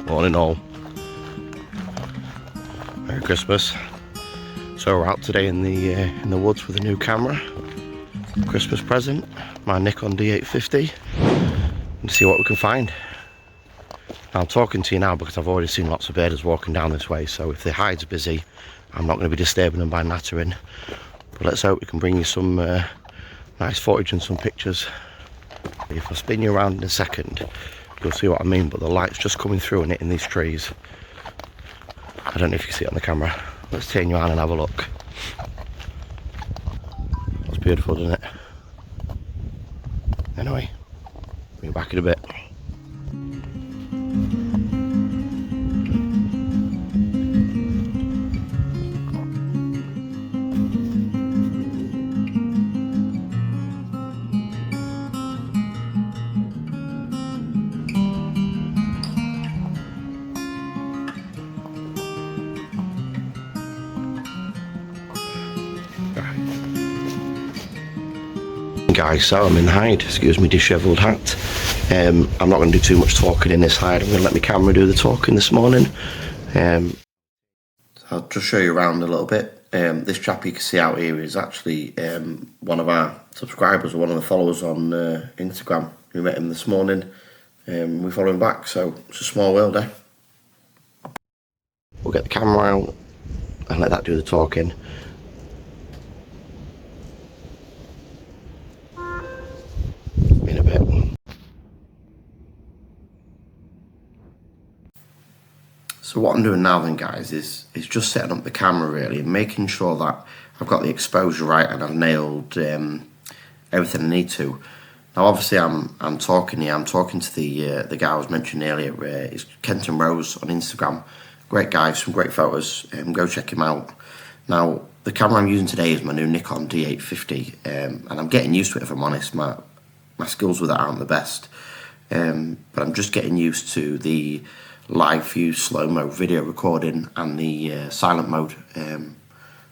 all in all, Merry Christmas. So we're out today in the woods with a new camera, Christmas present, my Nikon D850, and see what we can find. Now, I'm talking to you now because I've already seen lots of birders walking down this way, so if the hide's busy, I'm not going to be disturbing them by nattering. But let's hope we can bring you some nice footage and some pictures. If I spin you around in a second, you'll see what I mean, but the light's just coming through and hitting these trees. I don't know if you can see it on the camera. Let's turn you on and have a look. That's beautiful, doesn't it? Anyway, bring you back in a bit. Guys, so I'm in the hide, excuse me dishevelled hat. I'm not going to do too much talking in this hide. I'm going to let my camera do the talking this morning. I'll just show you around a little bit. This chap you can see out here is actually one of our subscribers or one of the followers on Instagram. We met him this morning. We follow him back, so it's a small world, eh? We'll get the camera out and let that do the talking. In a bit. So what I'm doing now then, guys, is just setting up the camera really and making sure that I've got the exposure right and I've nailed everything I need to. Now obviously I'm talking here, I'm talking to the guy I was mentioning earlier, it's Kenton Rose on Instagram. Great guy, some great photos, go check him out. Now the camera I'm using today is my new Nikon D850, and I'm getting used to it if I'm honest. My skills with that aren't the best, but I'm just getting used to the live view slow-mo video recording and the silent mode.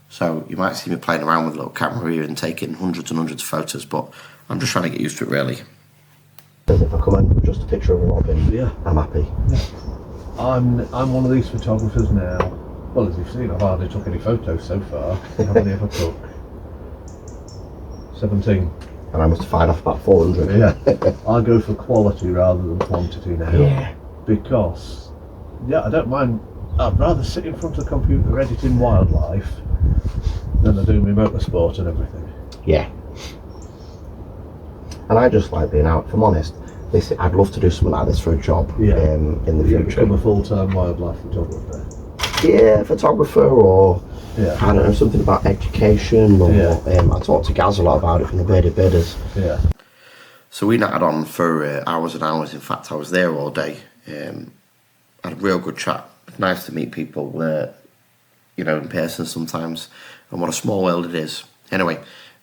So you might see me playing around with a little camera here and taking hundreds and hundreds of photos, but I'm just trying to get used to it really. If I come in with just a picture of a robin, yeah, I'm happy. Yeah. I'm one of these photographers now. Well, as you've seen, I've hardly took any photos so far. How many have I took? 17. And I must have fired off about 400. Yeah. I go for quality rather than quantity now. Yeah. Because, yeah, I don't mind. I'd rather sit in front of the computer editing wildlife than I do my motorsport and everything. Yeah. And I just like being out, if I'm honest. I'd love to do something like this for a job in the future. Become a full-time wildlife photographer. Yeah, photographer, or I don't know, something about education, or I talked to Gaz a lot about it from the Bearded Birders. Yeah. So we natted on for hours and hours. In fact, I was there all day. Had a real good chat. Nice to meet people, you know, in person sometimes, and what a small world it is. Anyway,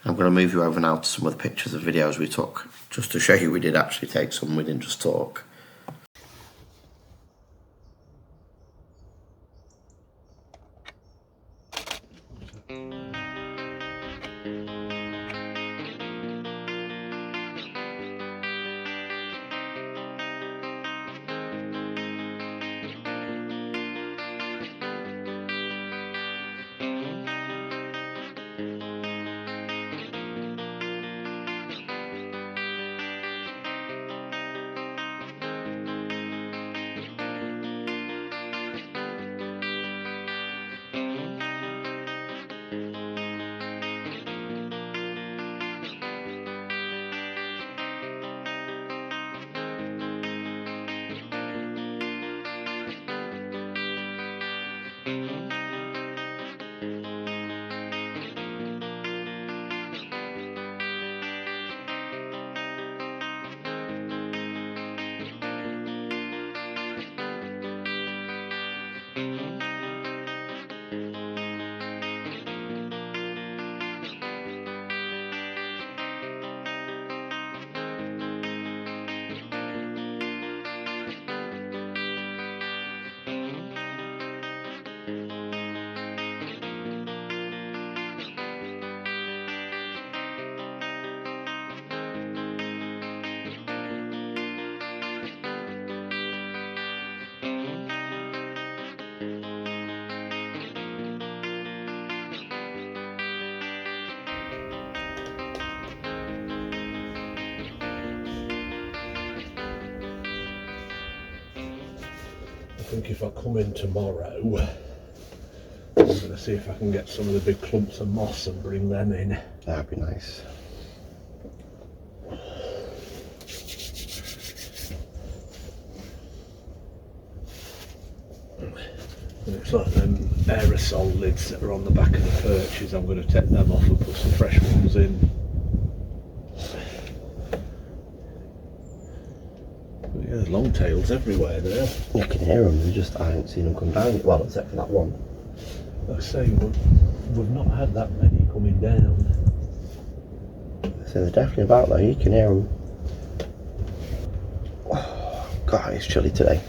I'm going to move you over now to some of the pictures and videos we took, just to show you we did actually take some, we didn't just talk. think if I come in tomorrow, I'm going to see if I can get some of the big clumps of moss and bring them in. That'd be nice. And it's like them aerosol lids that are on the back of the perches. I'm going to take them off and put some fresh ones in. But yeah, there's longtails everywhere there. You can hear them, I haven't seen them come down yet. Well, except for that one. Like I say, we've not had that many coming down. So they're definitely about though, you can hear them. Oh, God, it's chilly today.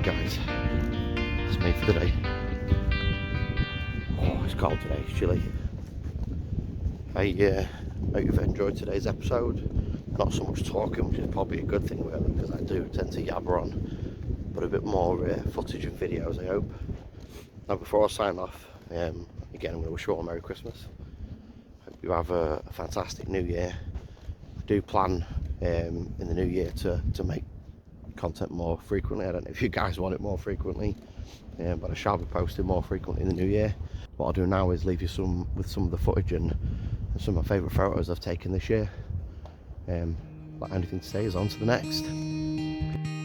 Guys, that's me for the day. Oh, it's cold today, it's chilly. I hope you've enjoyed today's episode. Not so much talking, which is probably a good thing really, because I do tend to yabber on, but a bit more footage and videos, I hope. Now before I sign off, again I'm going to wish you all a Merry Christmas. Hope you have a fantastic New Year. I do plan in the New Year to make content more frequently. I don't know if you guys want it more frequently, but I shall be posting more frequently in the new year. What I'll do now is leave you with some of the footage and some of my favourite photos I've taken this year. But anything to say is on to the next.